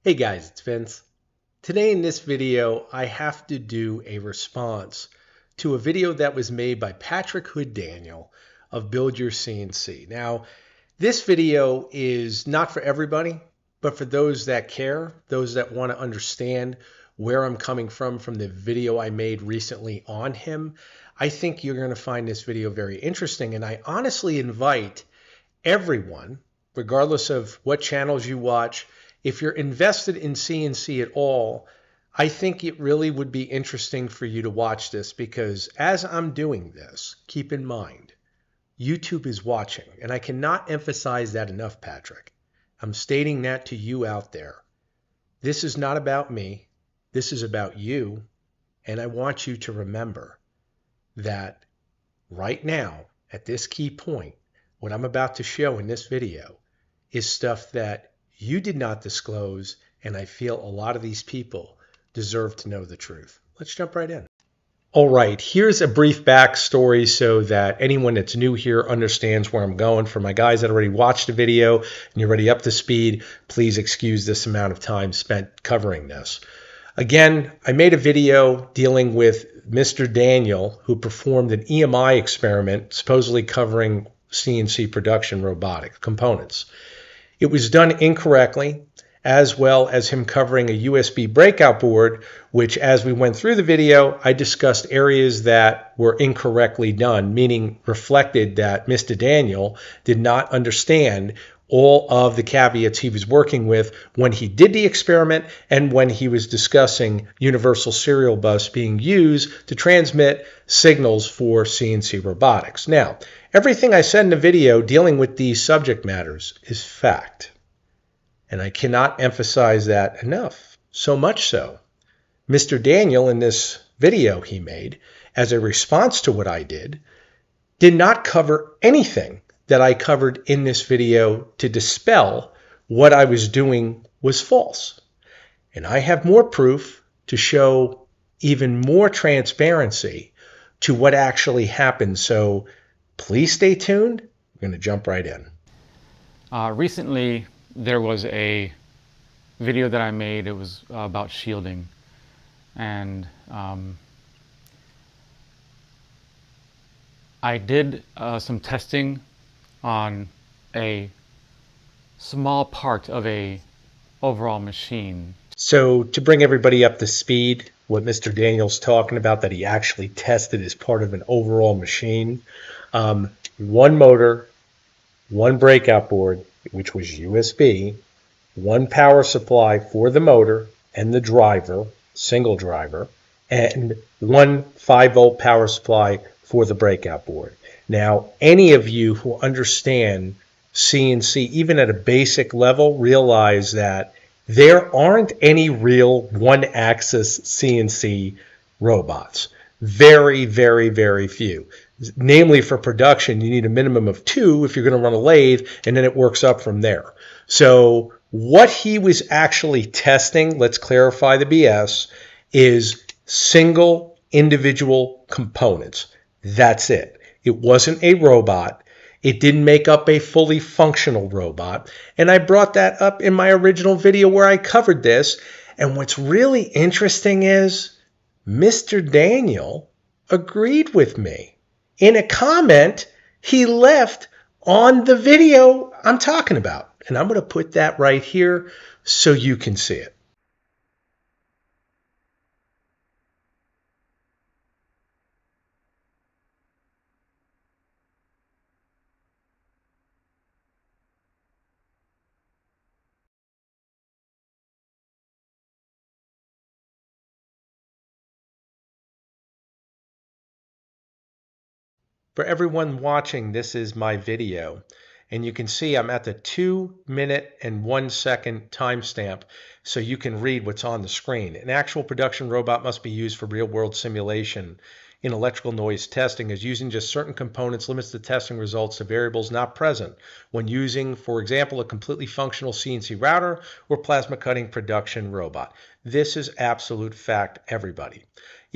Hey guys, it's Vince. Today in this video, I have to do a response to a video that was made by Patrick Hood Daniel of Build Your CNC. Now, this video is not for everybody, but for those that care, those that want to understand where I'm coming from the video I made recently on him. I think you're going to find this video very interesting, and I honestly invite everyone, regardless of what channels you watch, if you're invested in CNC at all, I think it really would be interesting for you to watch this, because as I'm doing this, keep in mind, YouTube is watching, and I cannot emphasize that enough, Patrick. I'm stating that to you out there. This is not about me. This is about you, and I want you to remember that right now, at this key point, what I'm about to show in this video is stuff that you did not disclose, and I feel a lot of these people deserve to know the truth. Let's jump right in. All right, here's a brief backstory so that anyone that's new here understands where I'm going. For my guys that already watched the video and you're already up to speed, please excuse this amount of time spent covering this. Again, I made a video dealing with Mr. Daniel, who performed an EMI experiment supposedly covering CNC production robotic components. It was done incorrectly, as well as him covering a USB breakout board, which as we went through the video, I discussed areas that were incorrectly done, meaning reflected that Mr. Daniel did not understand all of the caveats he was working with when he did the experiment and when he was discussing universal serial bus being used to transmit signals for CNC robotics. Now, everything I said in the video dealing with these subject matters is fact, and I cannot emphasize that enough. So much so, Mr. Daniel, in this video he made as a response to what I did not cover anything that I covered in this video to dispel what I was doing was false. And I have more proof to show even more transparency to what actually happened. So please stay tuned. We're going to jump right in. Recently, there was a video that I made. It was about shielding. And I did some testing on a small part of a overall machine. So to bring everybody up to speed, what Mr. Daniel's talking about that he actually tested as part of an overall machine, one motor, one breakout board, which was USB, one power supply for the motor and the driver, single driver, and one 5-volt power supply for the breakout board. Now, any of you who understand CNC, even at a basic level, realize that there aren't any real one-axis CNC robots. Very, very, very few. Namely, for production, you need a minimum of 2 if you're going to run a lathe, and then it works up from there. So what he was actually testing, let's clarify the BS, is single individual components. That's it. It wasn't a robot. It didn't make up a fully functional robot. And I brought that up in my original video where I covered this. And what's really interesting is Mr. Daniel agreed with me. In a comment he left on the video I'm talking about. And I'm going to put that right here so you can see it. For everyone watching, this is my video, and you can see I'm at the 2-minute and 1-second timestamp, so you can read what's on the screen. An actual production robot must be used for real-world simulation in electrical noise testing, as using just certain components limits the testing results to variables not present when using, for example, a completely functional CNC router or plasma cutting production robot. This is absolute fact, everybody.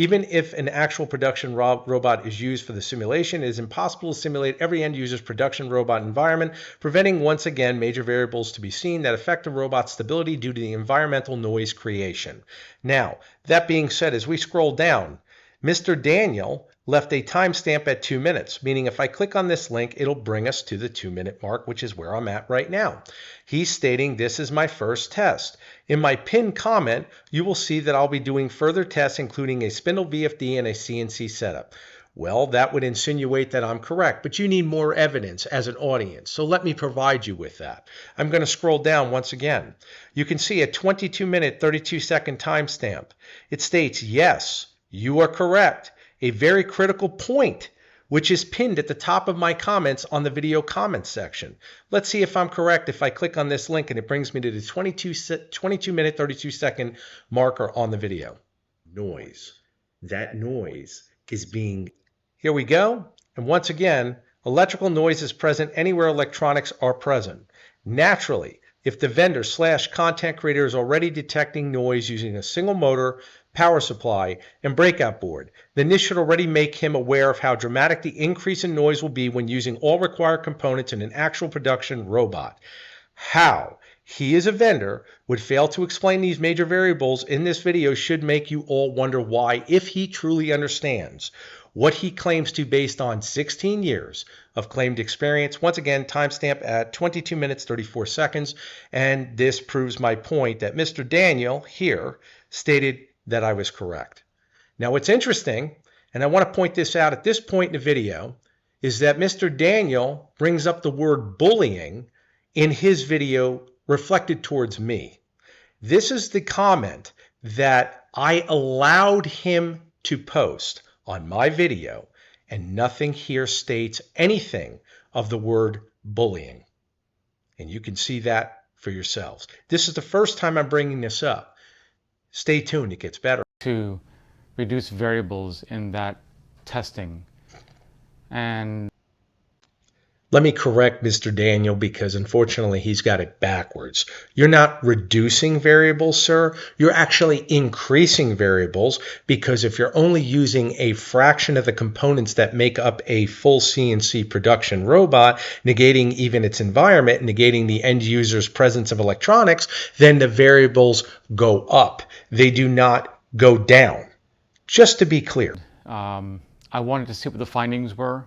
Even if an actual production robot is used for the simulation, it is impossible to simulate every end user's production robot environment, preventing once again major variables to be seen that affect the robot's stability due to the environmental noise creation. Now, that being said, as we scroll down, Mr. Daniel left a timestamp at 2 minutes, meaning if I click on this link, it'll bring us to the 2-minute mark, which is where I'm at right now. He's stating this is my first test. In my pinned comment, you will see that I'll be doing further tests, including a spindle VFD and a CNC setup. Well, that would insinuate that I'm correct, but you need more evidence as an audience, so let me provide you with that. I'm going to scroll down once again. You can see a 22-minute, 32-second timestamp. It states, yes, you are correct. A very critical point, which is pinned at the top of my comments on the video comments section. Let's see if I'm correct if I click on this link and it brings me to the 22-minute, 32-second marker on the video. Noise. That noise is being... Here we go. And once again, electrical noise is present anywhere electronics are present. Naturally, if the vendor/content creator is already detecting noise using a single motor, power supply, and breakout board, then this should already make him aware of how dramatic the increase in noise will be when using all required components in an actual production robot. How he as a vendor would fail to explain these major variables in this video should make you all wonder why, if he truly understands what he claims to based on 16 years of claimed experience. Once again, timestamp at 22 minutes, 34 seconds. And this proves my point that Mr. Daniel here stated that I was correct. Now, what's interesting, and I want to point this out at this point in the video, is that Mr. Daniel brings up the word bullying in his video reflected towards me. This is the comment that I allowed him to post on my video, and nothing here states anything of the word bullying. And you can see that for yourselves. This is the first time I'm bringing this up. Stay tuned, it gets better. To reduce variables in that testing. And let me correct Mr. Daniel, because unfortunately he's got it backwards. You're not reducing variables, sir. You're actually increasing variables, because if you're only using a fraction of the components that make up a full CNC production robot, negating even its environment, negating the end user's presence of electronics, then the variables go up. They do not go down. Just to be clear. I wanted to see what the findings were.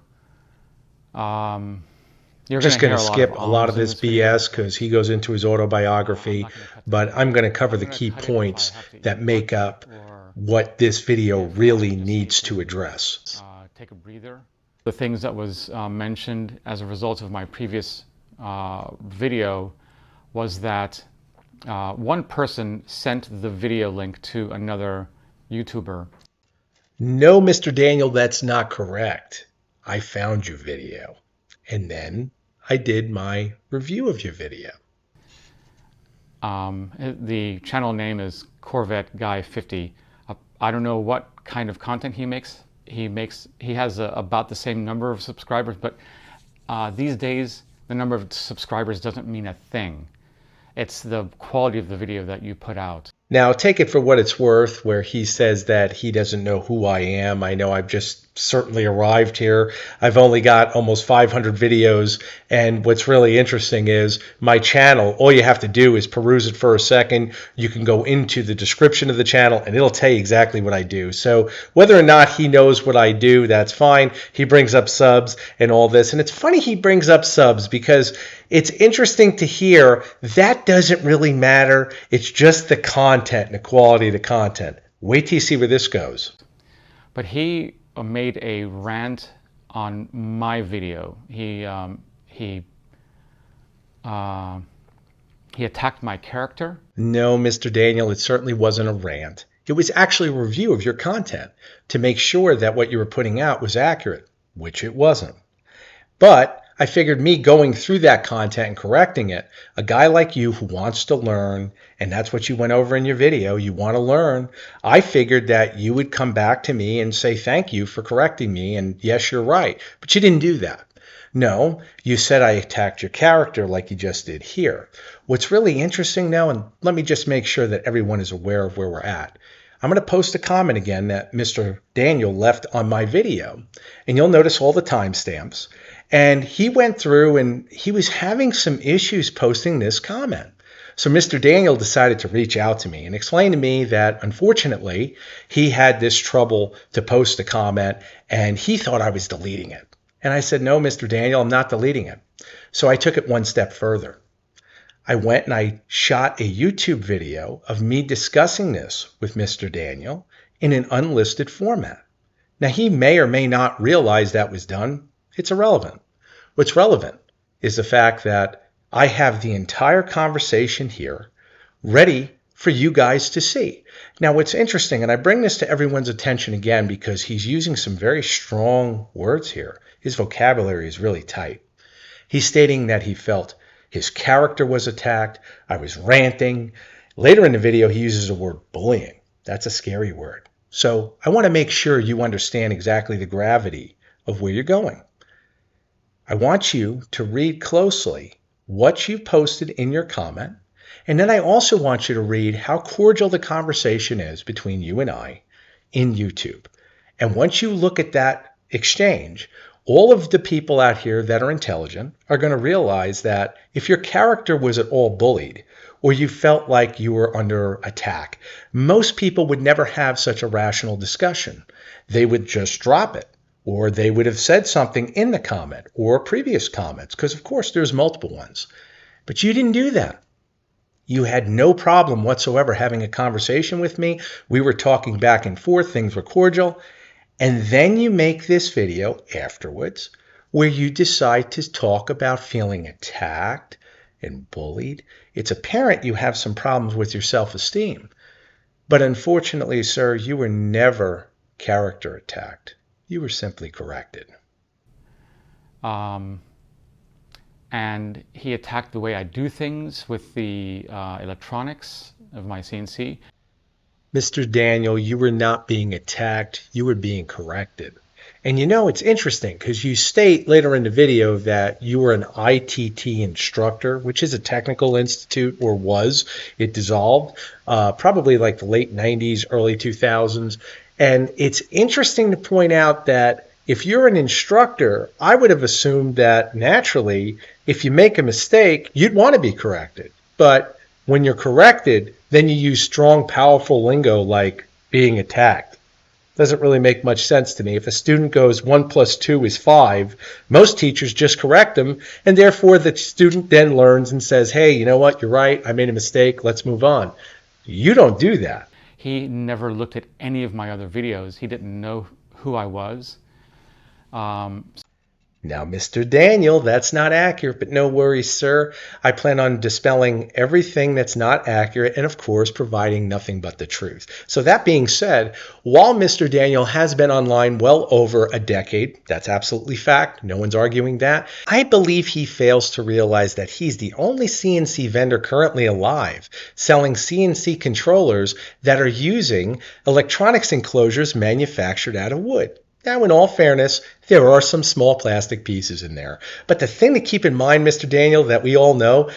You're just going to skip a lot of this BS because he goes into his autobiography, but I'm going to cover the key points that make up what this video really needs to address. Take a breather. The things that was mentioned as a result of my previous video was that one person sent the video link to another YouTuber. No, Mr. Daniel, that's not correct. I found your video, and then I did my review of your video. The channel name is Corvette Guy 50. I don't know what kind of content he makes. He has about the same number of subscribers, but these days the number of subscribers doesn't mean a thing. It's the quality of the video that you put out. Now, take it for what it's worth, where he says that he doesn't know who I am. I know I've just certainly arrived here. I've only got almost 500 videos, and what's really interesting is my channel, all you have to do is peruse it for a second. You can go into the description of the channel, and it'll tell you exactly what I do. So whether or not he knows what I do, that's fine. He brings up subs and all this, and it's funny he brings up subs because it's interesting to hear that doesn't really matter. It's just the content and the quality of the content. Wait till you see where this goes. But he made a rant on my video. He attacked my character. No, Mr. Daniel, it certainly wasn't a rant. It was actually a review of your content to make sure that what you were putting out was accurate, which it wasn't. But I figured me going through that content and correcting it, a guy like you who wants to learn, and that's what you went over in your video, you want to learn, I figured that you would come back to me and say thank you for correcting me, and yes, you're right. But you didn't do that. No, you said I attacked your character like you just did here. What's really interesting now, and let me just make sure that everyone is aware of where we're at. I'm going to post a comment again that Mr. Daniel left on my video, and you'll notice all the timestamps. And he went through and he was having some issues posting this comment. So Mr. Daniel decided to reach out to me and explain to me that unfortunately he had this trouble to post a comment and he thought I was deleting it. And I said, no, Mr. Daniel, I'm not deleting it. So I took it one step further. I went and I shot a YouTube video of me discussing this with Mr. Daniel in an unlisted format. Now, he may or may not realize that was done. It's irrelevant. What's relevant is the fact that I have the entire conversation here ready for you guys to see. Now, what's interesting, and I bring this to everyone's attention again because he's using some very strong words here. His vocabulary is really tight. He's stating that he felt his character was attacked. I was ranting. Later in the video, he uses the word bullying. That's a scary word. So I want to make sure you understand exactly the gravity of where you're going. I want you to read closely what you posted in your comment, and then I also want you to read how cordial the conversation is between you and I in YouTube. And once you look at that exchange, all of the people out here that are intelligent are going to realize that if your character was at all bullied or you felt like you were under attack, most people would never have such a rational discussion. They would just drop it. Or they would have said something in the comment or previous comments, because of course there's multiple ones. But you didn't do that. You had no problem whatsoever having a conversation with me. We were talking back and forth, things were cordial. And then you make this video afterwards where you decide to talk about feeling attacked and bullied. It's apparent you have some problems with your self-esteem. But unfortunately, sir, you were never character attacked. You were simply corrected. And he attacked the way I do things with the electronics of my CNC. Mr. Daniel, you were not being attacked. You were being corrected. And you know, it's interesting because you state later in the video that you were an ITT instructor, which is a technical institute, or was. It dissolved probably like the late 90s, early 2000s. And it's interesting to point out that if you're an instructor, I would have assumed that naturally, if you make a mistake, you'd want to be corrected. But when you're corrected, then you use strong, powerful lingo like being attacked. Doesn't really make much sense to me. If a student goes 1 + 2 is 5, most teachers just correct them, and therefore the student then learns and says, hey, you know what, you're right, I made a mistake, let's move on. You don't do that. He never looked at any of my other videos. He didn't know who I was. Now, Mr. Daniel, that's not accurate, but no worries, sir. I plan on dispelling everything that's not accurate and, of course, providing nothing but the truth. So that being said, while Mr. Daniel has been online well over a decade, that's absolutely fact, no one's arguing that, I believe he fails to realize that he's the only CNC vendor currently alive selling CNC controllers that are using electronics enclosures manufactured out of wood. Now, in all fairness, there are some small plastic pieces in there. But the thing to keep in mind, Mr. Daniel, that we all know,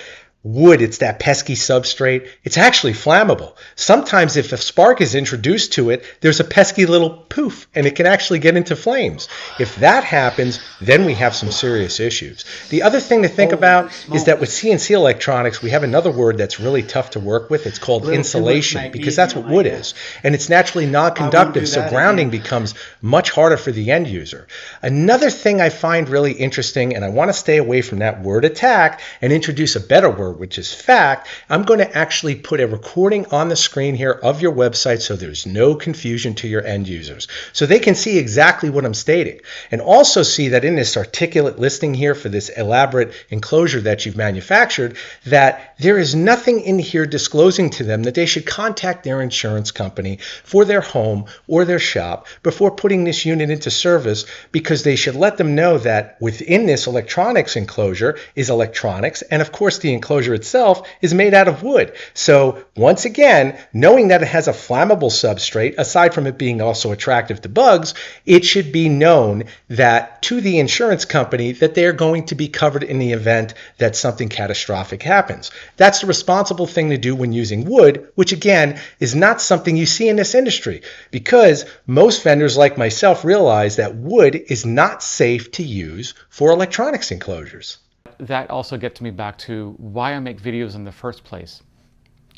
wood, it's that pesky substrate. It's actually flammable. Sometimes if a spark is introduced to it, there's a pesky little poof, and it can actually get into flames. If that happens, then we have some serious issues. The other thing to think about is that with CNC electronics, we have another word that's really tough to work with. It's called insulation, because that's what wood is. And it's naturally non-conductive, so grounding becomes much harder for the end user. Another thing I find really interesting, and I want to stay away from that word attack and introduce a better word, which is fact. I'm going to actually put a recording on the screen here of your website so there's no confusion to your end users, so they can see exactly what I'm stating, and also see that in this articulate listing here for this elaborate enclosure that you've manufactured, that there is nothing in here disclosing to them that they should contact their insurance company for their home or their shop before putting this unit into service, because they should let them know that within this electronics enclosure is electronics, and of course the enclosure enclosure itself is made out of wood. So once again, knowing that it has a flammable substrate, aside from it being also attractive to bugs, it should be known that to the insurance company that they are going to be covered in the event that something catastrophic happens. That's the responsible thing to do when using wood, which again is not something you see in this industry, because most vendors like myself realize that wood is not safe to use for electronics enclosures. That also gets me back to why I make videos in the first place.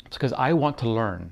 It's because I want to learn.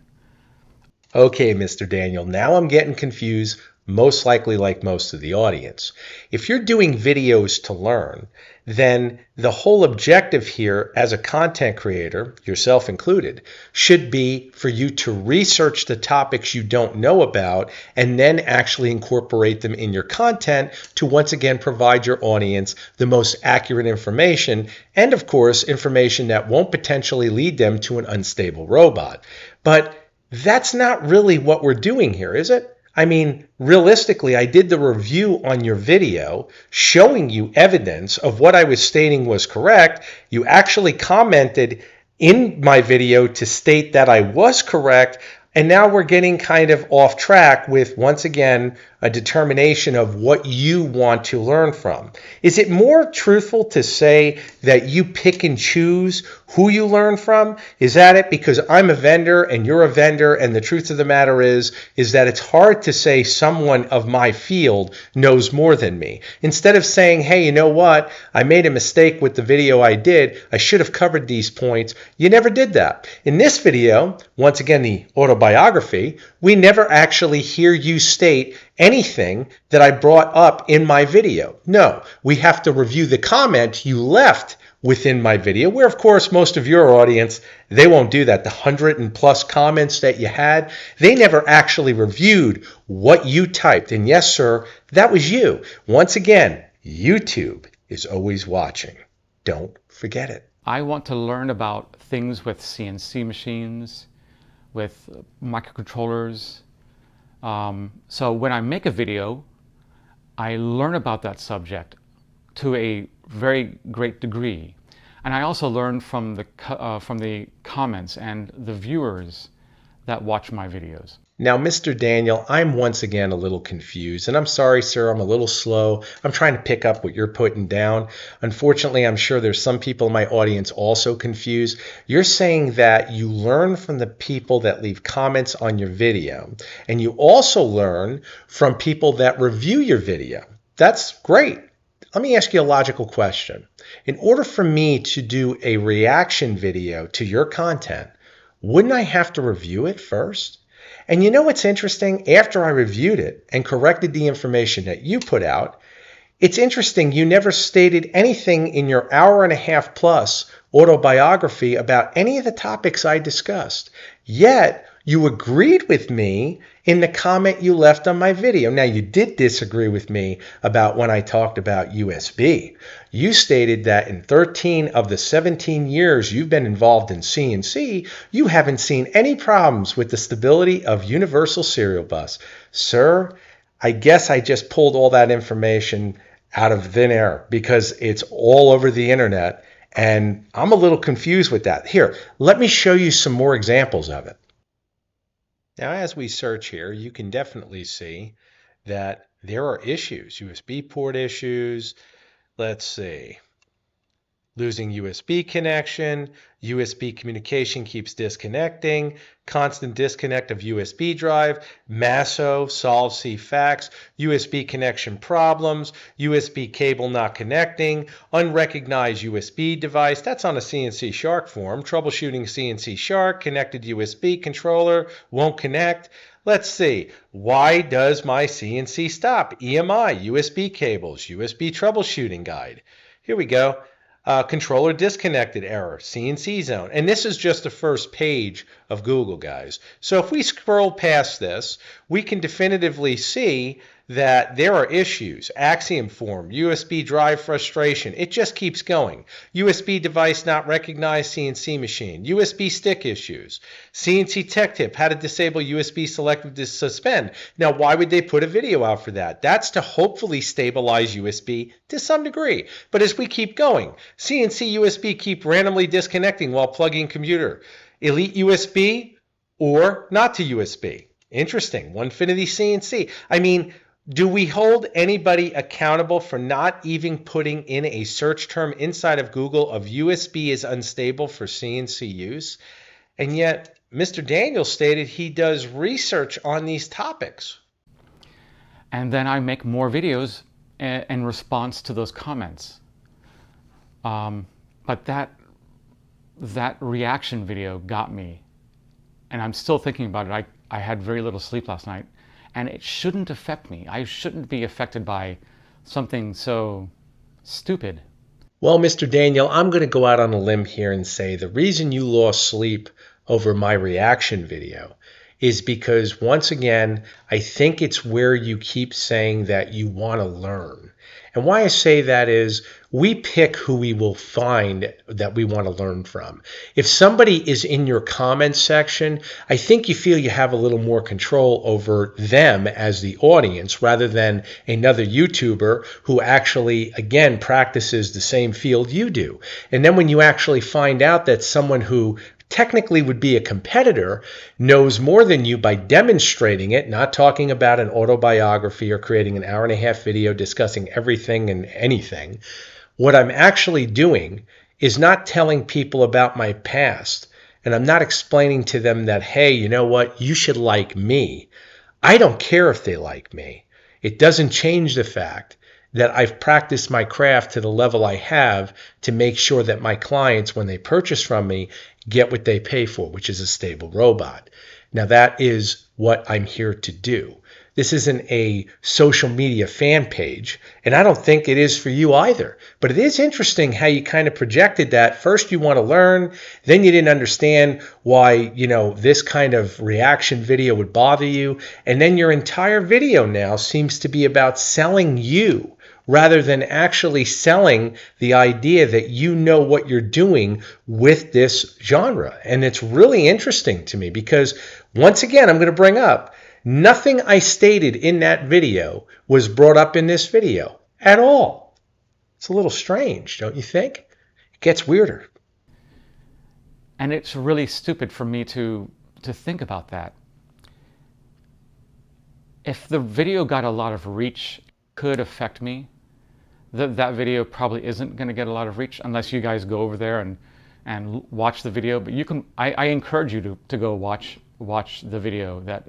Okay, Mr. Daniel, now I'm getting confused, most likely like most of the audience. If you're doing videos to learn, then the whole objective here as a content creator, yourself included, should be for you to research the topics you don't know about and then actually incorporate them in your content to once again provide your audience the most accurate information and, of course, information that won't potentially lead them to an unstable robot. But that's not really what we're doing here, is it? I mean, realistically, I did the review on your video showing you evidence of what I was stating was correct. You actually commented in my video to state that I was correct. And now we're getting kind of off track with, once again, a determination of what you want to learn from. Is it more truthful to say that you pick and choose who you learn from? Is that it? Because I'm a vendor and you're a vendor, and the truth of the matter is that it's hard to say someone of my field knows more than me. Instead of saying, hey, you know what? I made a mistake with the video I did. I should have covered these points. You never did that. In this video, once again, the autobiography, we never actually hear you state anything that I brought up in my video. No, we have to review the comment you left within my video, where of course most of your audience, they won't do that. The 100+ comments that you had, they never actually reviewed what you typed. And yes, sir, that was you. Once again, YouTube is always watching. Don't forget it. I want to learn about things with CNC machines, with microcontrollers. So when I make a video, I learn about that subject to a very great degree. And I also learn from the comments and the viewers that watch my videos. Now, Mr. Daniel, I'm once again a little confused, and I'm sorry, sir, I'm a little slow. I'm trying to pick up what you're putting down. Unfortunately, I'm sure there's some people in my audience also confused. You're saying that you learn from the people that leave comments on your video, and you also learn from people that review your video. That's great. Let me ask you a logical question. In order for me to do a reaction video to your content, wouldn't I have to review it first? And you know what's interesting? After I reviewed it and corrected the information that you put out, it's interesting you never stated anything in your 1.5 hour plus autobiography about any of the topics I discussed. Yet, you agreed with me in the comment you left on my video. Now, you did disagree with me about when I talked about USB. You stated that in 13 of the 17 years you've been involved in CNC, you haven't seen any problems with the stability of universal serial bus. Sir, I guess I just pulled all that information out of thin air because it's all over the internet, and I'm a little confused with that. Here, let me show you some more examples of it. Now, as we search here, you can definitely see that there are issues, USB port issues. Let's see. Losing USB connection, USB communication keeps disconnecting, constant disconnect of USB drive, MASO, solve C fax, USB connection problems, USB cable not connecting, unrecognized USB device. That's on a CNC Shark form. Troubleshooting CNC Shark, connected USB controller, won't connect. Let's see. Why does my CNC stop? EMI, USB cables, USB troubleshooting guide. Here we go. Controller disconnected error, CNC zone. And this is just the first page of Google, guys. So if we scroll past this, we can definitively see that there are issues. Axiom form, USB drive frustration. It just keeps going. USB device not recognized, CNC machine. USB stick issues. CNC tech tip, how to disable USB selective to suspend. Now, why would they put a video out for that? That's to hopefully stabilize USB to some degree. But as we keep going, CNC USB keep randomly disconnecting while plugging computer. Elite USB or not to USB. Interesting. Onefinity CNC. I mean, do we hold anybody accountable for not even putting in a search term inside of Google of USB is unstable for CNC use? And yet, Mr. Daniel stated he does research on these topics. And then I make more videos in response to those comments. But that reaction video got me. And I'm still thinking about it. I had very little sleep last night. And it shouldn't affect me. I shouldn't be affected by something so stupid. Well, Mr. Daniel, I'm going to go out on a limb here and say the reason you lost sleep over my reaction video is because, once again, I think it's where you keep saying that you want to learn. And why I say that is we pick who we will find that we want to learn from. If somebody is in your comments section, I think you feel you have a little more control over them as the audience rather than another YouTuber who actually, again, practices the same field you do. And then when you actually find out that someone who technically would be a competitor knows more than you by demonstrating it, not talking about an autobiography or creating an hour-and-a-half video discussing everything and anything. What I'm actually doing is not telling people about my past, and I'm not explaining to them that, hey, you know what, you should like me. I don't care if they like me. It doesn't change the fact that I've practiced my craft to the level I have to make sure that my clients, when they purchase from me, get what they pay for, which is a stable robot. Now, that is what I'm here to do. This isn't a social media fan page, and I don't think it is for you either. But it is interesting how you kind of projected that. First, you want to learn, then you didn't understand why, this kind of reaction video would bother you, and then your entire video now seems to be about selling you, rather than actually selling the idea that you know what you're doing with this genre. And it's really interesting to me because, once again, I'm going to bring up, nothing I stated in that video was brought up in this video at all. It's a little strange, don't you think? It gets weirder. And it's really stupid for me to think about that. If the video got a lot of reach, it could affect me. That video probably isn't going to get a lot of reach unless you guys go over there and watch the video. But you can. I encourage you to go watch the video that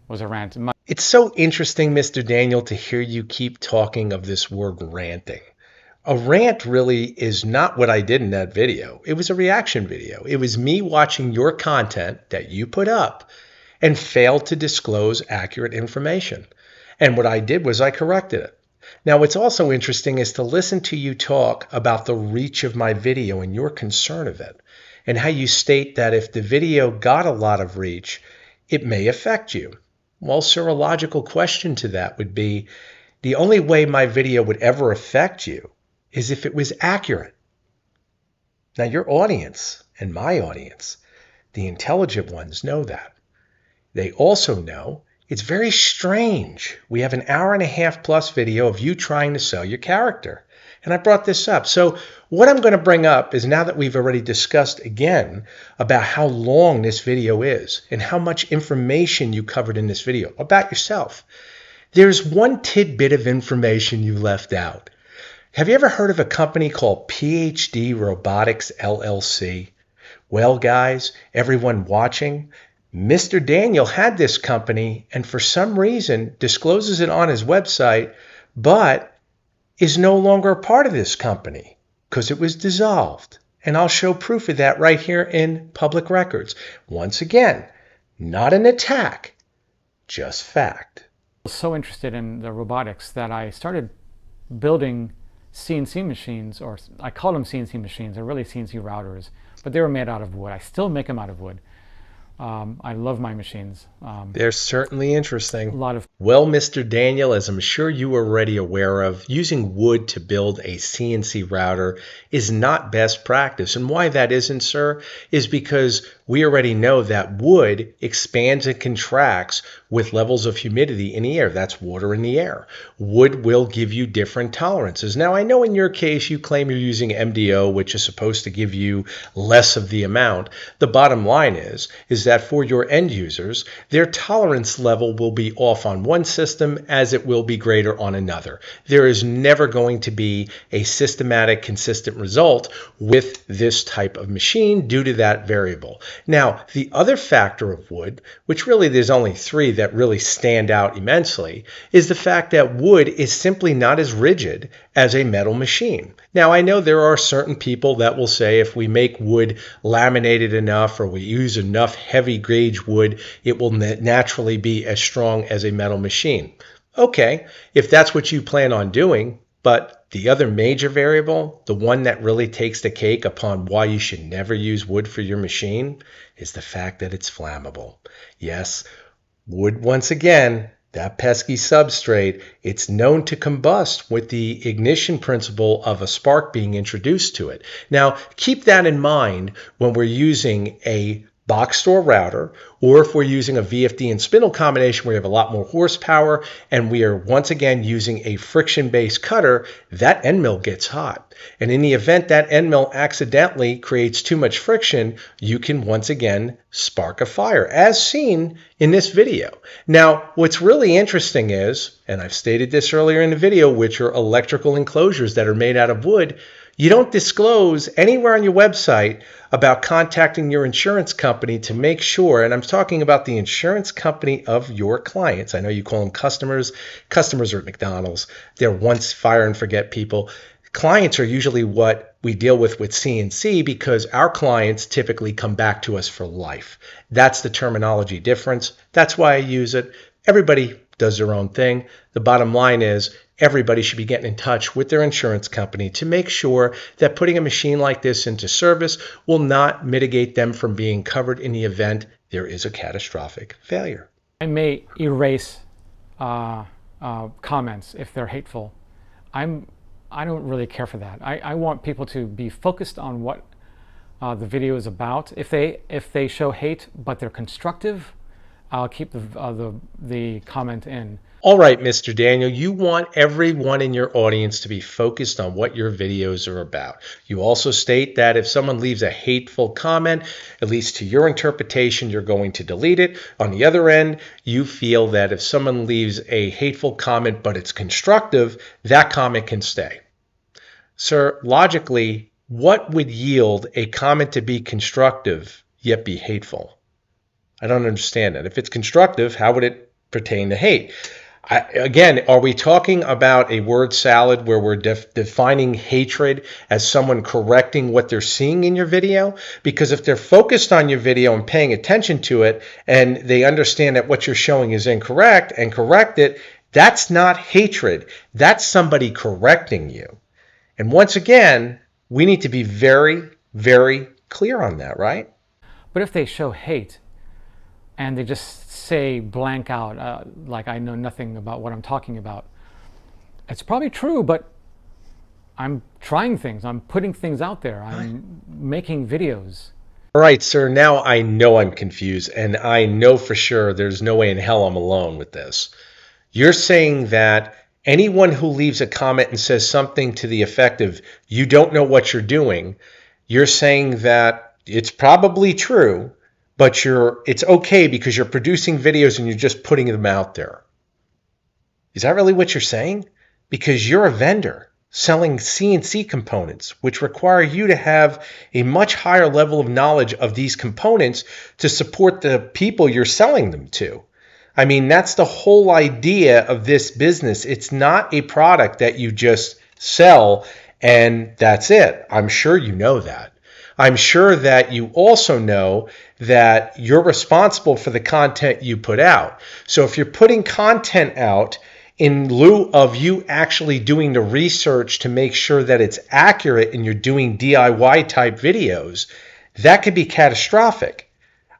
was a rant. It's so interesting, Mr. Daniel, to hear you keep talking of this word ranting. A rant really is not what I did in that video. It was a reaction video. It was me watching your content that you put up and failed to disclose accurate information. And what I did was I corrected it. Now, what's also interesting is to listen to you talk about the reach of my video and your concern of it, and how you state that if the video got a lot of reach, it may affect you. Well, sir, a logical question to that would be, the only way my video would ever affect you is if it was accurate. Now, your audience and my audience, the intelligent ones, know that. They also know it's very strange. We have an hour-and-a-half plus video of you trying to sell your character. And I brought this up. So what I'm going to bring up is, now that we've already discussed again about how long this video is and how much information you covered in this video about yourself, there's one tidbit of information you left out. Have you ever heard of a company called PhD Robotics LLC? Well, guys, everyone watching, Mr. Daniel had this company and for some reason discloses it on his website, but is no longer a part of this company because it was dissolved. And I'll show proof of that right here in public records. Once again, not an attack, just fact. I was so interested in the robotics that I started building CNC machines, or I call them CNC machines. They're really CNC routers, but they were made out of wood. I still make them out of wood. I love my machines. They're certainly interesting. A lot of Well, Mr. Daniel, as I'm sure you are already aware of, using wood to build a CNC router is not best practice. And why that isn't, sir, is because we already know that wood expands and contracts with levels of humidity in the air. That's water in the air. Wood will give you different tolerances. Now, I know in your case you claim you're using MDO, which is supposed to give you less of the amount. The bottom line is that for your end users, their tolerance level will be off on one system as it will be greater on another. There is never going to be a systematic, consistent result with this type of machine due to that variable. Now, the other factor of wood, which really there's only three that really stand out immensely, is the fact that wood is simply not as rigid as a metal machine. Now, I know there are certain people that will say if we make wood laminated enough or we use enough heavy gauge wood, it will naturally be as strong as a metal machine. Okay, if that's what you plan on doing, but the other major variable, the one that really takes the cake upon why you should never use wood for your machine, is the fact that it's flammable. Yes, wood, once again, that pesky substrate, it's known to combust with the ignition principle of a spark being introduced to it. Now, keep that in mind when we're using a box store router, or if we're using a VFD and spindle combination where we have a lot more horsepower and we are once again using a friction-based cutter, that end mill gets hot. And in the event that end mill accidentally creates too much friction, you can once again spark a fire, as seen in this video. Now, what's really interesting is, and I've stated this earlier in the video, which are electrical enclosures that are made out of wood, you don't disclose anywhere on your website about contacting your insurance company to make sure, and I'm talking about the insurance company of your clients. I know you call them customers. Customers are at McDonald's. They're once fire and forget people. Clients are usually what we deal with CNC because our clients typically come back to us for life. That's the terminology difference. That's why I use it. Everybody does their own thing. The bottom line is everybody should be getting in touch with their insurance company to make sure that putting a machine like this into service will not mitigate them from being covered in the event there is a catastrophic failure. I may erase comments if they're hateful. I don't really care for that. I want people to be focused on what the video is about. If they show hate but they're constructive, I'll keep the comment in. All right, Mr. Daniel, you want everyone in your audience to be focused on what your videos are about. You also state that if someone leaves a hateful comment, at least to your interpretation, you're going to delete it. On the other end, you feel that if someone leaves a hateful comment but it's constructive, that comment can stay. Sir, logically, what would yield a comment to be constructive yet be hateful? I don't understand that. If it's constructive, how would it pertain to hate? Again, are we talking about a word salad where we're defining hatred as someone correcting what they're seeing in your video? Because if they're focused on your video and paying attention to it and they understand that what you're showing is incorrect and correct it, that's not hatred. That's somebody correcting you. And once again, we need to be very, very clear on that, right? But if they show hate and they just say blank out, like I know nothing about what I'm talking about, it's probably true, but I'm trying things. I'm putting things out there. I'm making videos. All right, sir, now I know I'm confused, and I know for sure there's no way in hell I'm alone with this. You're saying that anyone who leaves a comment and says something to the effect of, you don't know what you're doing, you're saying that it's probably true, but it's okay because you're producing videos and you're just putting them out there. Is that really what you're saying? Because you're a vendor selling CNC components, which require you to have a much higher level of knowledge of these components to support the people you're selling them to. I mean, that's the whole idea of this business. It's not a product that you just sell and that's it. I'm sure you know that. I'm sure that you also know that you're responsible for the content you put out. So if you're putting content out in lieu of you actually doing the research to make sure that it's accurate and you're doing DIY type videos, that could be catastrophic.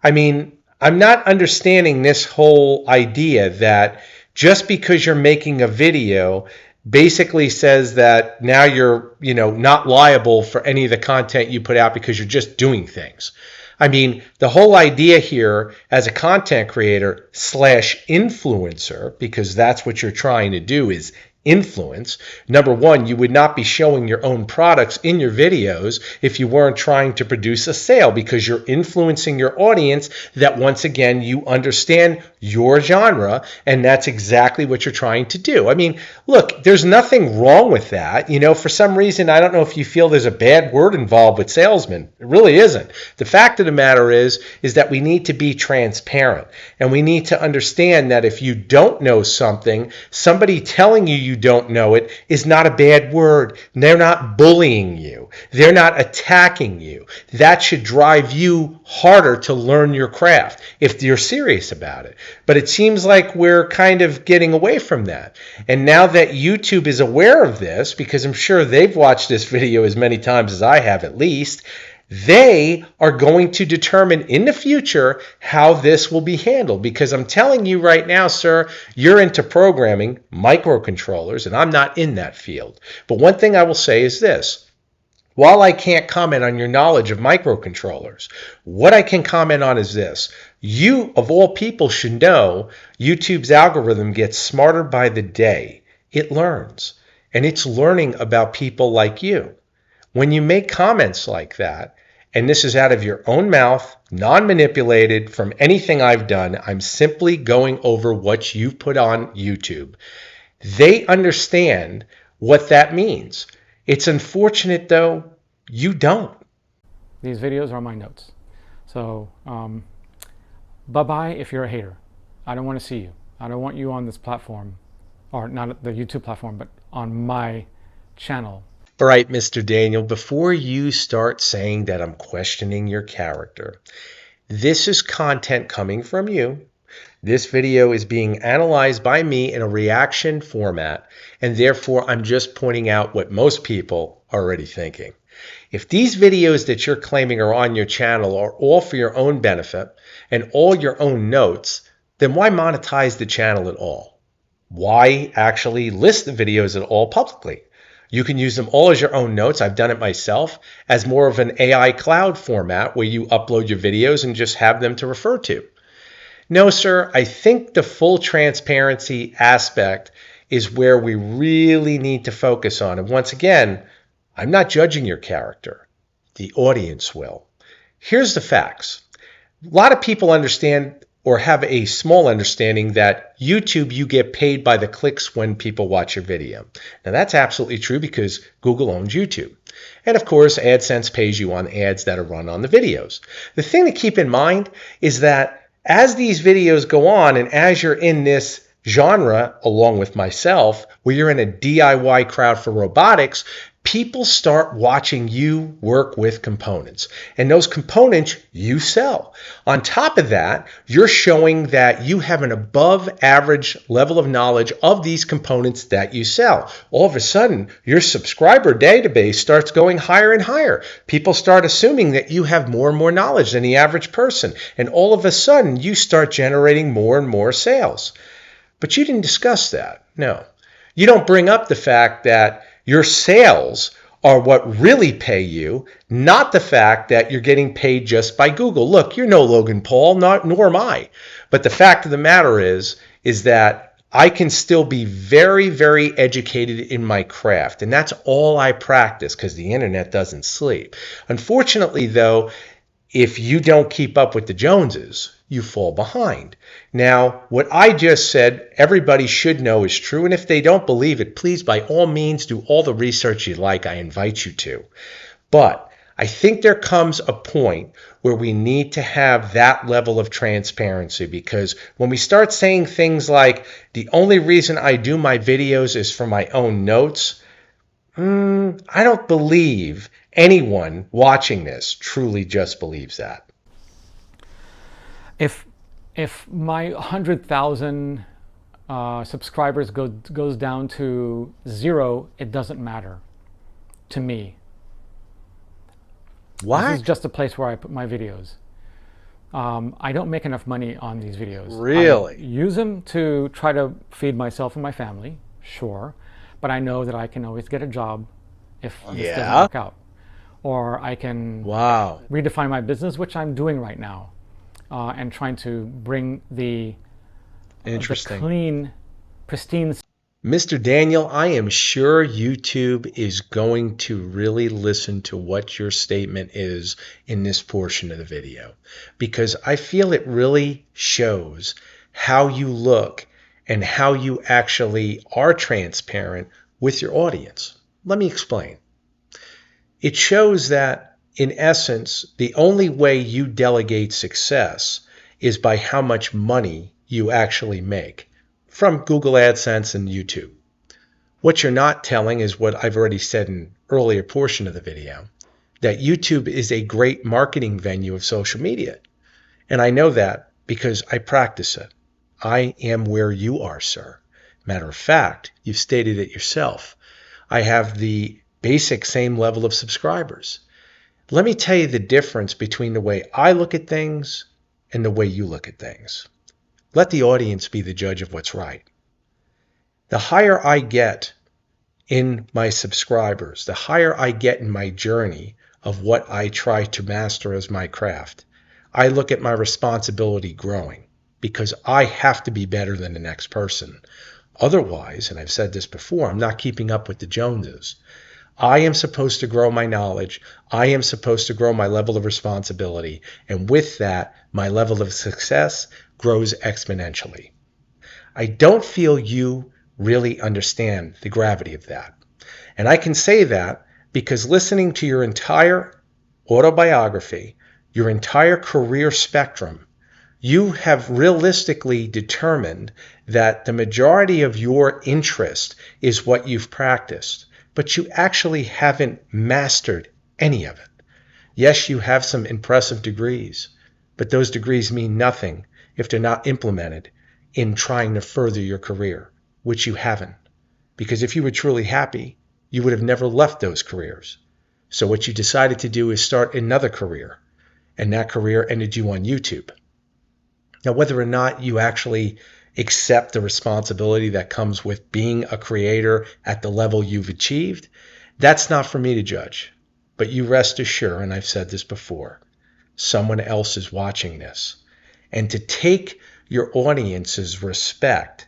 I mean, I'm not understanding this whole idea that just because you're making a video basically says that now you're, not liable for any of the content you put out because you're just doing things. I mean, the whole idea here as a content creator slash influencer, because that's what you're trying to do, is influence. Number one, you would not be showing your own products in your videos if you weren't trying to produce a sale, because you're influencing your audience that, once again, you understand your genre, and that's exactly what you're trying to do. I mean, look, there's nothing wrong with that. For some reason, I don't know if you feel there's a bad word involved with salesman. It really isn't. The fact of the matter is that we need to be transparent, and we need to understand that if you don't know something, somebody telling you don't know it is not a bad word. They're not bullying you. They're not attacking you. That should drive you harder to learn your craft if you're serious about it. But it seems like we're kind of getting away from that. And now that YouTube is aware of this, because I'm sure they've watched this video as many times as I have at least, they are going to determine in the future how this will be handled. Because I'm telling you right now, sir, you're into programming, microcontrollers, and I'm not in that field. But one thing I will say is this. While I can't comment on your knowledge of microcontrollers, what I can comment on is this. You, of all people, should know YouTube's algorithm gets smarter by the day. It learns, and it's learning about people like you. When you make comments like that, and this is out of your own mouth, non-manipulated from anything I've done, I'm simply going over what you've put on YouTube. They understand what that means. It's unfortunate, though, you don't. These videos are my notes. So, bye-bye if you're a hater. I don't want to see you. I don't want you on this platform, or not the YouTube platform, but on my channel. All right, Mr. Daniel, before you start saying that I'm questioning your character, this is content coming from you. This video is being analyzed by me in a reaction format, and therefore I'm just pointing out what most people are already thinking. If these videos that you're claiming are on your channel are all for your own benefit and all your own notes, then why monetize the channel at all? Why actually list the videos at all publicly? You can use them all as your own notes. I've done it myself as more of an AI cloud format where you upload your videos and just have them to refer to. No, sir, I think the full transparency aspect is where we really need to focus on. And once again, I'm not judging your character. The audience will. Here's the facts. A lot of people understand or have a small understanding that YouTube, you get paid by the clicks when people watch your video. Now that's absolutely true because Google owns YouTube. And of course, AdSense pays you on ads that are run on the videos. The thing to keep in mind is that as these videos go on and as you're in this genre, along with myself, where you're in a DIY crowd for robotics, people start watching you work with components, and those components you sell. On top of that, you're showing that you have an above average level of knowledge of these components that you sell. All of a sudden, your subscriber database starts going higher and higher. People start assuming that you have more and more knowledge than the average person, and all of a sudden, you start generating more and more sales. But you didn't discuss that. No. You don't bring up the fact that your sales are what really pay you, not the fact that you're getting paid just by Google. Look, you're no Logan Paul, nor am I. But the fact of the matter is that I can still be very, very educated in my craft. And that's all I practice because the internet doesn't sleep. Unfortunately, though, if you don't keep up with the Joneses, you fall behind. Now, what I just said, everybody should know is true, and if they don't believe it, please, by all means, do all the research you like. I invite you to. But I think there comes a point where we need to have that level of transparency, because when we start saying things like, the only reason I do my videos is for my own notes, I don't believe anyone watching this truly just believes that. If my 100,000 subscribers goes down to 0, it doesn't matter to me. What? This is just a place where I put my videos. I don't make enough money on these videos. I Really? use them to try to feed myself and my family, sure, but I know that I can always get a job if this doesn't Yeah. work out. Or I can Wow. redefine my business, which I'm doing right now, and trying to bring the Interesting. clean, pristine. Mr. Daniel, I am sure YouTube is going to really listen to what your statement is in this portion of the video, because I feel it really shows how you look and how you actually are transparent with your audience. Let me explain. It shows that, in essence, the only way you delegate success is by how much money you actually make from Google AdSense and YouTube. What you're not telling is what I've already said in an earlier portion of the video, that YouTube is a great marketing venue of social media. And I know that because I practice it. I am where you are, sir. Matter of fact, you've stated it yourself. I have the basic same level of subscribers. Let me tell you the difference between the way I look at things and the way you look at things. Let the audience be the judge of what's right. The higher I get in my subscribers, the higher I get in my journey of what I try to master as my craft, I look at my responsibility growing, because I have to be better than the next person. Otherwise, and I've said this before, I'm not keeping up with the Joneses. I am supposed to grow my knowledge. I am supposed to grow my level of responsibility. And with that, my level of success grows exponentially. I don't feel you really understand the gravity of that. And I can say that because listening to your entire autobiography, your entire career spectrum, you have realistically determined that the majority of your interest is what you've practiced, but you actually haven't mastered any of it. Yes, you have some impressive degrees, but those degrees mean nothing if they're not implemented in trying to further your career, which you haven't. Because if you were truly happy, you would have never left those careers. So what you decided to do is start another career, and that career ended you on YouTube. Now, whether or not you actually accept the responsibility that comes with being a creator at the level you've achieved, that's not for me to judge. But you rest assured, and I've said this before, someone else is watching this. And to take your audience's respect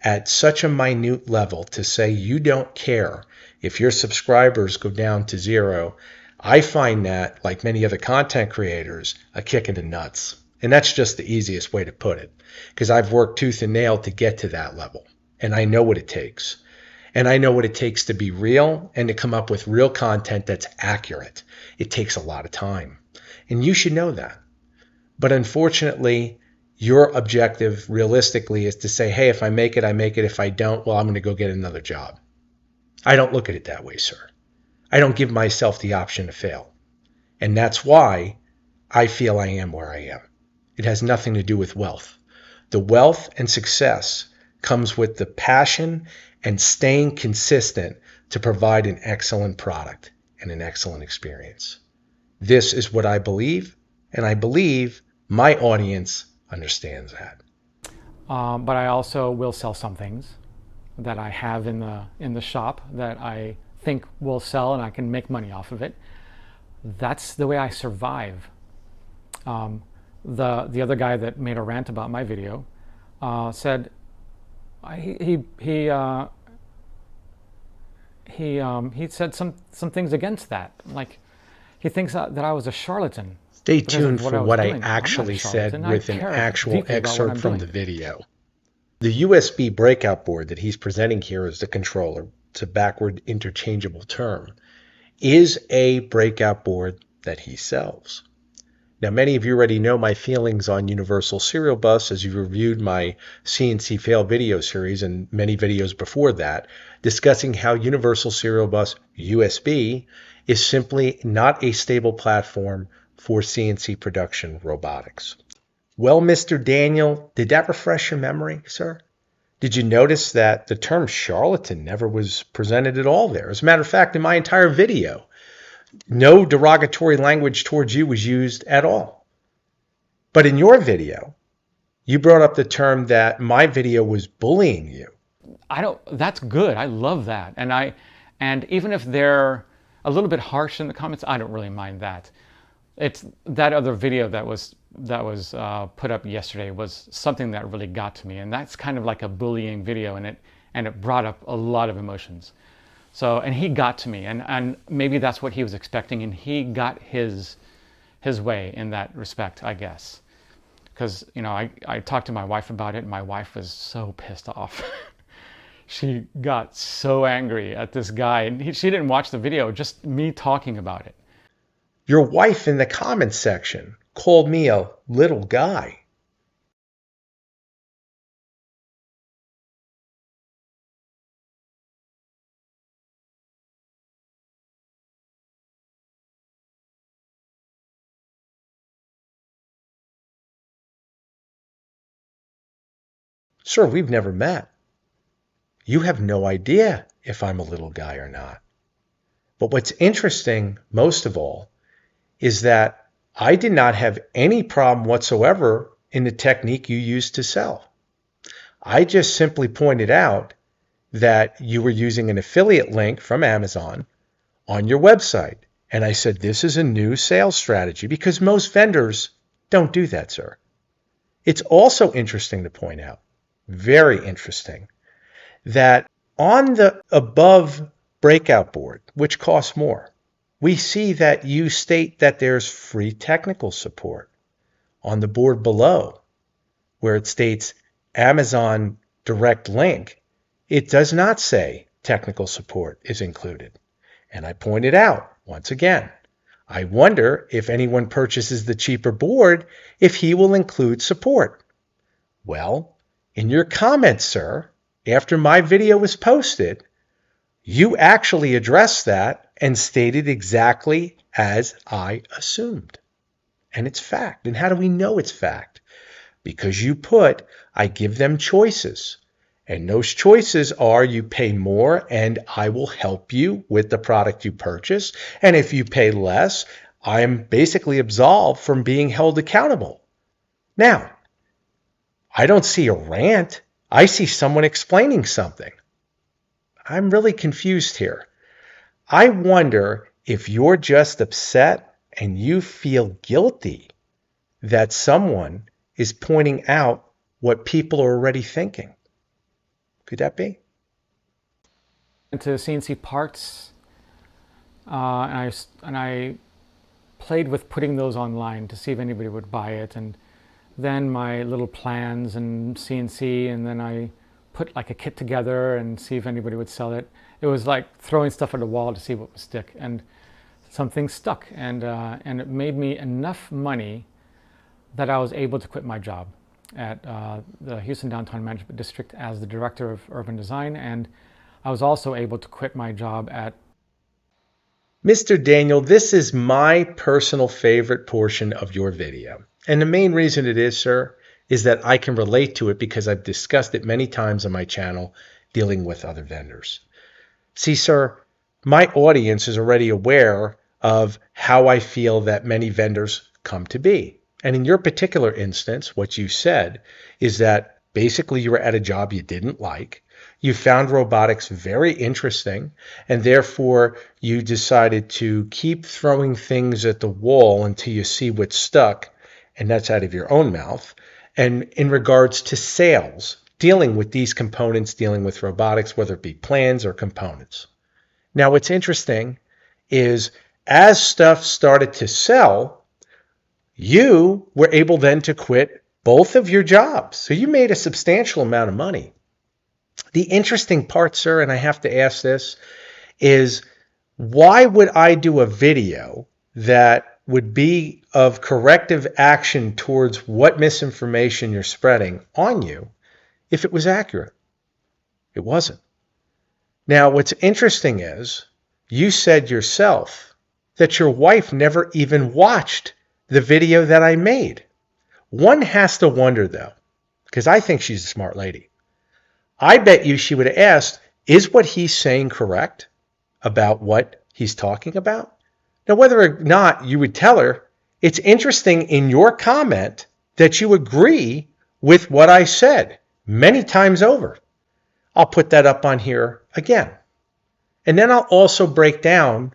at such a minute level, to say you don't care if your subscribers go down to zero, I find that, like many other content creators, a kick in the nuts. And that's just the easiest way to put it, because I've worked tooth and nail to get to that level. And I know what it takes. And I know what it takes to be real and to come up with real content that's accurate. It takes a lot of time. And you should know that. But unfortunately, your objective realistically is to say, hey, if I make it, I make it. If I don't, well, I'm going to go get another job. I don't look at it that way, sir. I don't give myself the option to fail. And that's why I feel I am where I am. It has nothing to do with wealth. The wealth and success comes with the passion and staying consistent to provide an excellent product and an excellent experience. This is what I believe, and I believe my audience understands that. But I also will sell some things that I have in the shop that I think will sell and I can make money off of it. That's the way I survive. The other guy that made a rant about my video said he said some things against that. Like, he thinks that I was a charlatan. Stay tuned for what I doing. actually said with an actual excerpt from the doing. video. The USB breakout board that he's presenting here as the controller, it's a backward interchangeable term, is a breakout board that he sells. Now, many of you already know my feelings on Universal Serial Bus, as you reviewed my CNC fail video series and many videos before that, discussing how Universal Serial Bus USB is simply not a stable platform for CNC production robotics. Well, Mr. Daniel, did that refresh your memory, sir? Did you notice that the term charlatan never was presented at all there? As a matter of fact, in my entire video, no derogatory language towards you was used at all. But in your video, you brought up the term that my video was bullying you. That's good. I love that. And even if they're a little bit harsh in the comments, I don't really mind that. It's that other video that was put up yesterday was something that really got to me, and that's kind of like a bullying video, and it brought up a lot of emotions. So, and he got to me, and maybe that's what he was expecting, and he got his way in that respect, I guess. Because, you know, I talked to my wife about it, and my wife was so pissed off. She got so angry at this guy, and she didn't watch the video, just me talking about it. Your wife in the comments section called me a little guy. Sir, we've never met. You have no idea if I'm a little guy or not. But what's interesting, most of all, is that I did not have any problem whatsoever in the technique you used to sell. I just simply pointed out that you were using an affiliate link from Amazon on your website. And I said, this is a new sales strategy, because most vendors don't do that, sir. It's also interesting to point out, very interesting, that on the above breakout board, which costs more, we see that you state that there's free technical support. On the board below, where it states Amazon direct link, it does not say technical support is included. And I pointed out, once again, I wonder if anyone purchases the cheaper board, if he will include support. Well, in your comments, sir, after my video was posted, you actually addressed that and stated exactly as I assumed. And it's fact. And how do we know it's fact? Because you put, I give them choices. And those choices are, you pay more and I will help you with the product you purchase. And if you pay less, I am basically absolved from being held accountable. Now, I don't see a rant. I see someone explaining something. I'm really confused here. I wonder if you're just upset and you feel guilty that someone is pointing out what people are already thinking. Could that be? Into CNC parts, and I played with putting those online to see if anybody would buy it, and then my little plans and CNC, and then I put like a kit together and see if anybody would sell it. It was like throwing stuff at a wall to see what would stick, and something stuck, and it made me enough money that I was able to quit my job at the Houston Downtown Management District as the Director of Urban Design, and I was also able to quit my job at... Mr. Daniel, this is my personal favorite portion of your video. And the main reason it is, sir, is that I can relate to it because I've discussed it many times on my channel dealing with other vendors. See, sir, my audience is already aware of how I feel that many vendors come to be. And in your particular instance, what you said is that basically you were at a job you didn't like. You found robotics very interesting, and therefore you decided to keep throwing things at the wall until you see what's stuck, and that's out of your own mouth. And in regards to sales, dealing with these components, dealing with robotics, whether it be plans or components. Now, what's interesting is as stuff started to sell, you were able then to quit both of your jobs. So you made a substantial amount of money. The interesting part, sir, and I have to ask this, is why would I do a video that would be of corrective action towards what misinformation you're spreading on you if it was accurate? It wasn't. Now, what's interesting is you said yourself that your wife never even watched the video that I made. One has to wonder, though, because I think she's a smart lady. I bet you she would have asked, is what he's saying correct about what he's talking about? Now, whether or not you would tell her, it's interesting in your comment that you agree with what I said many times over. I'll put that up on here again. And then I'll also break down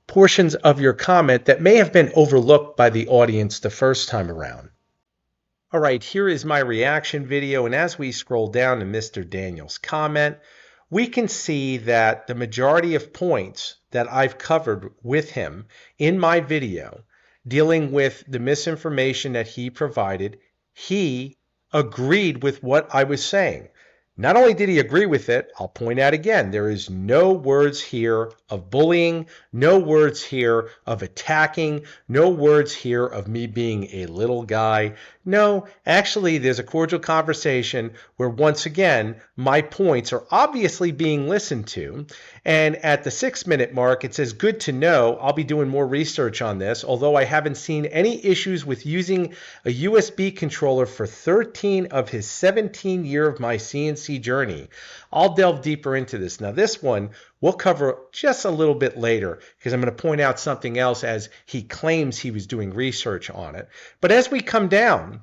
portions of your comment that may have been overlooked by the audience the first time around. All right, here is my reaction video, and as we scroll down to Mr. Daniel's comment, we can see that the majority of points that I've covered with him in my video dealing with the misinformation that he provided, he agreed with what I was saying. Not only did he agree with it, I'll point out again, there is no words here of bullying, no words here of attacking, no words here of me being a little guy. No, actually, there's a cordial conversation where, once again, my points are obviously being listened to. And at the 6-minute mark, it says, good to know. I'll be doing more research on this, although I haven't seen any issues with using a USB controller for 13 of his 17 year of my CNC journey. I'll delve deeper into this. Now, this one we'll cover just a little bit later because I'm going to point out something else as he claims he was doing research on it. But as we come down,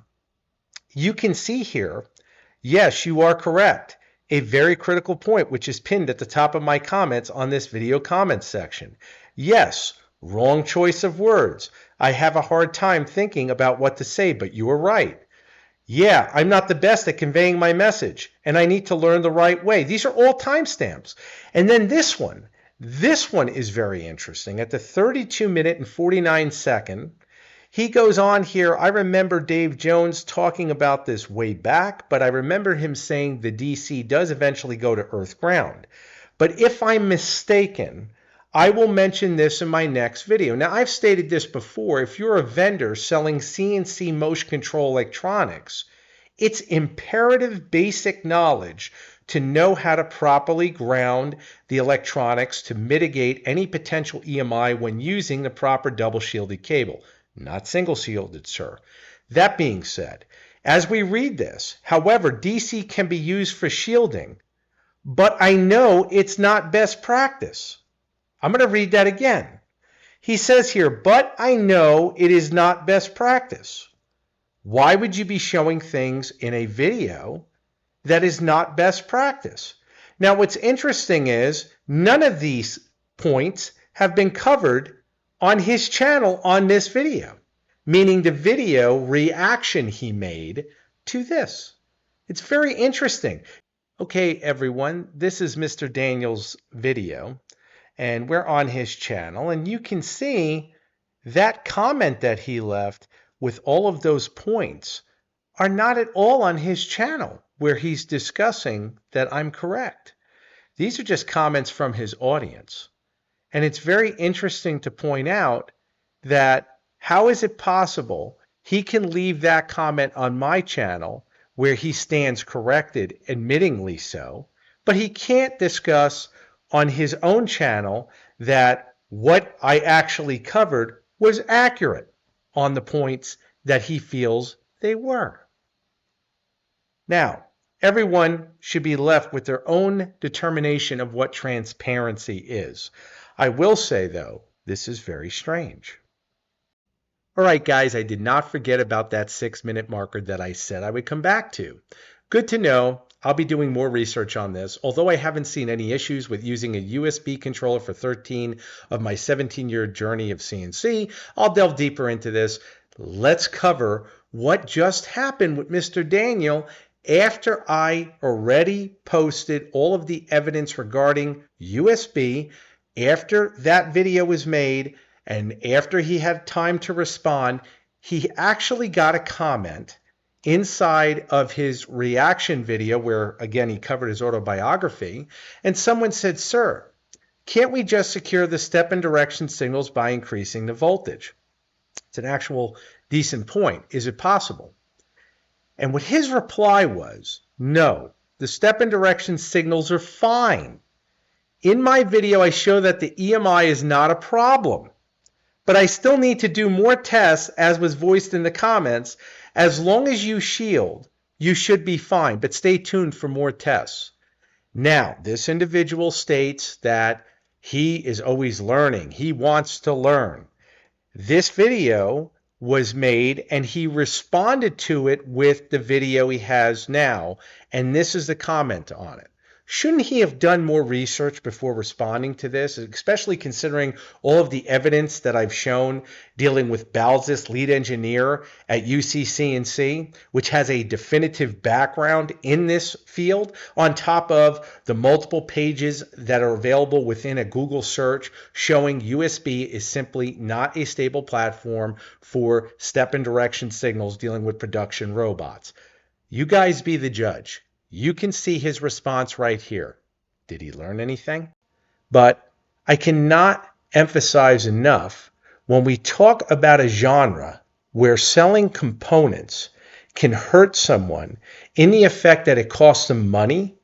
you can see here, yes, you are correct. A very critical point, which is pinned at the top of my comments on this video comments section. Yes, wrong choice of words. I have a hard time thinking about what to say, but you are right. Yeah, I'm not the best at conveying my message, and I need to learn the right way. These are all timestamps. And then this one is very interesting. At the 32-minute and 49-second, he goes on here. I remember Dave Jones talking about this way back, but I remember him saying the DC does eventually go to earth ground. But if I'm mistaken, I will mention this in my next video. Now, I've stated this before. If you're a vendor selling CNC motion control electronics, it's imperative basic knowledge to know how to properly ground the electronics to mitigate any potential EMI when using the proper double shielded cable. Not single shielded, sir. That being said, as we read this, however, DC can be used for shielding, but I know it's not best practice. I'm going to read that again. He says here, but I know it is not best practice. Why would you be showing things in a video that is not best practice? Now, what's interesting is none of these points have been covered on his channel on this video, meaning the video reaction he made to this. It's very interesting. Okay, everyone, this is Mr. Daniel's video, and we're on his channel, and you can see that comment that he left with all of those points are not at all on his channel where he's discussing that I'm correct. These are just comments from his audience. And it's very interesting to point out that how is it possible he can leave that comment on my channel where he stands corrected, admittingly so, but he can't discuss on his own channel that what I actually covered was accurate on the points that he feels they were. Now, everyone should be left with their own determination of what transparency is. I will say, though, this is very strange. All right, guys, I did not forget about that 6-minute marker that I said I would come back to. Good to know. I'll be doing more research on this. Although I haven't seen any issues with using a USB controller for 13 of my 17-year journey of CNC, I'll delve deeper into this. Let's cover what just happened with Mr. Daniel after I already posted all of the evidence regarding USB. After that video was made and after he had time to respond, he actually got a comment inside of his reaction video where, again, he covered his autobiography, and someone said, "Sir, can't we just secure the step and direction signals by increasing the voltage?" It's an actual decent point. Is it possible? And what his reply was, no, the step and direction signals are fine. In my video, I show that the EMI is not a problem, but I still need to do more tests, as was voiced in the comments. As long as you shield, you should be fine, but stay tuned for more tests. Now, this individual states that he is always learning. He wants to learn. This video was made, and he responded to it with the video he has now. And this is the comment on it. Shouldn't he have done more research before responding to this, especially considering all of the evidence that I've shown dealing with Balzis, lead engineer at UC CNC, which has a definitive background in this field, on top of the multiple pages that are available within a Google search showing USB is simply not a stable platform for step and direction signals dealing with production robots. You guys be the judge. You can see his response right here. Did he learn anything? But I cannot emphasize enough, when we talk about a genre where selling components can hurt someone in the effect that it costs them money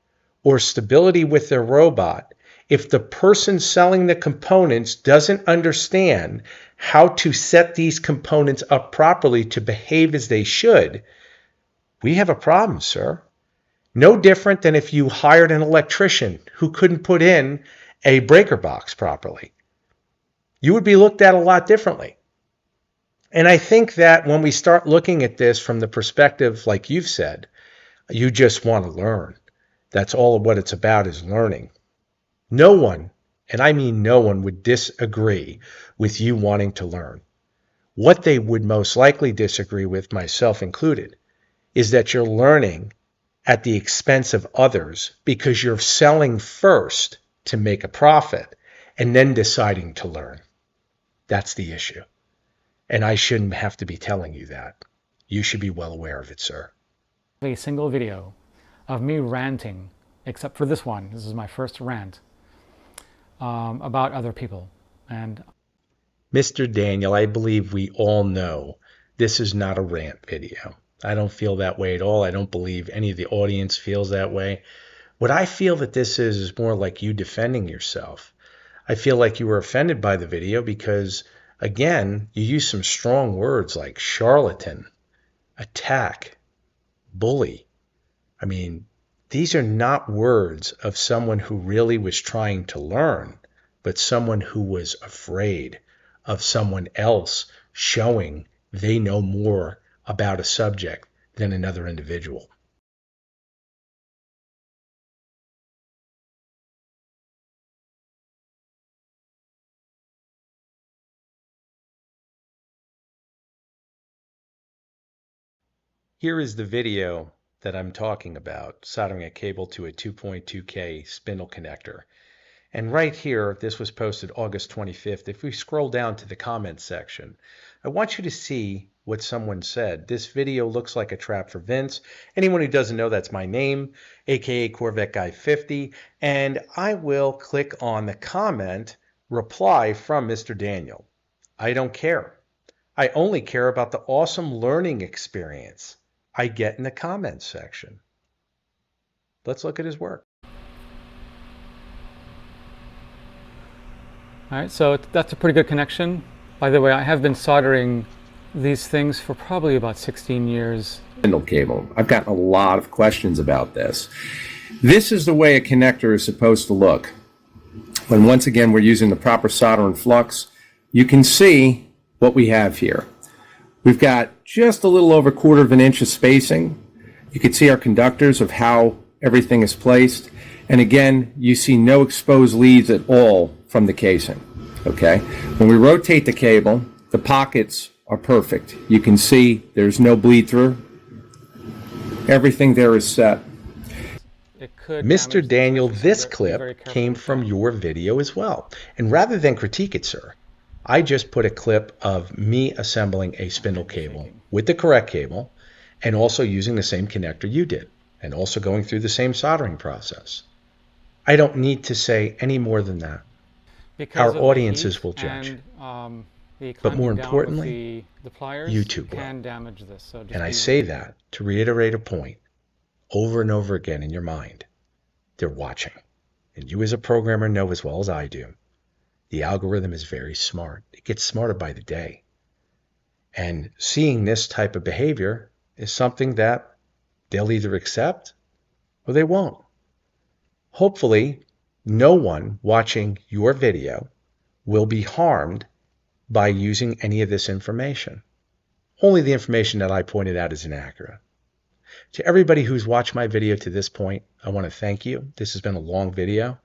or stability with their robot, if the person selling the components doesn't understand how to set these components up properly to behave as they should, we have a problem, sir. No different than if you hired an electrician who couldn't put in a breaker box properly. You would be looked at a lot differently. And I think that when we start looking at this from the perspective, like you've said, you just want to learn. That's all of what it's about, is learning. No one, and I mean no one, would disagree with you wanting to learn. What they would most likely disagree with, myself included, is that you're learning at the expense of others because you're selling first to make a profit and then deciding to learn. That's the issue. And I shouldn't have to be telling you that. You should be well aware of it, sir. A single video of me ranting, except for this one. This is my first rant about other people. And Mr. Daniel, I believe we all know this is not a rant video. I don't feel that way at all. I don't believe any of the audience feels that way. What I feel that this is more like you defending yourself. I feel like you were offended by the video because, again, you used some strong words like charlatan, attack, bully. I mean, these are not words of someone who really was trying to learn, but someone who was afraid of someone else showing they know more about a subject than another individual. Here is the video that I'm talking about, soldering a cable to a 2.2K spindle connector. And right here, this was posted August 25th. If we scroll down to the comments section, I want you to see what someone said. This video looks like a trap for Vince. Anyone who doesn't know, that's my name, aka Corvette Guy 50. And I will click on the comment reply from Mr. Daniel. I don't care. I only care about the awesome learning experience I get in the comments section. Let's look at his work. all right, so that's a pretty good connection. By the way, I have been soldering these things for probably about 16 years. Spindle cable. I've gotten a lot of questions about this. This is the way a connector is supposed to look. When once again we're using the proper solder and flux, you can see what we have here. We've got just a little over 1/4 of an inch of spacing. You can see our conductors of how everything is placed. And again, you see no exposed leads at all from the casing. Okay? When we rotate the cable, the pockets are perfect. You can see there's no bleed through. Everything there is set. Mr. Daniel, this clip came from your video as well. And rather than critique it, sir, I just put a clip of me assembling a spindle cable with the correct cable and also using the same connector you did and also going through the same soldering process. I don't need to say any more than that. Our audiences will judge. But more importantly, YouTube will. And I say that to reiterate a point over and over again in your mind. They're watching. And you as a programmer know as well as I do, the algorithm is very smart. It gets smarter by the day. And seeing this type of behavior is something that they'll either accept or they won't. Hopefully, no one watching your video will be harmed by using any of this information. only the information that I pointed out is inaccurate. To everybody who's watched my video to this point, I want to thank you. This has been a long video.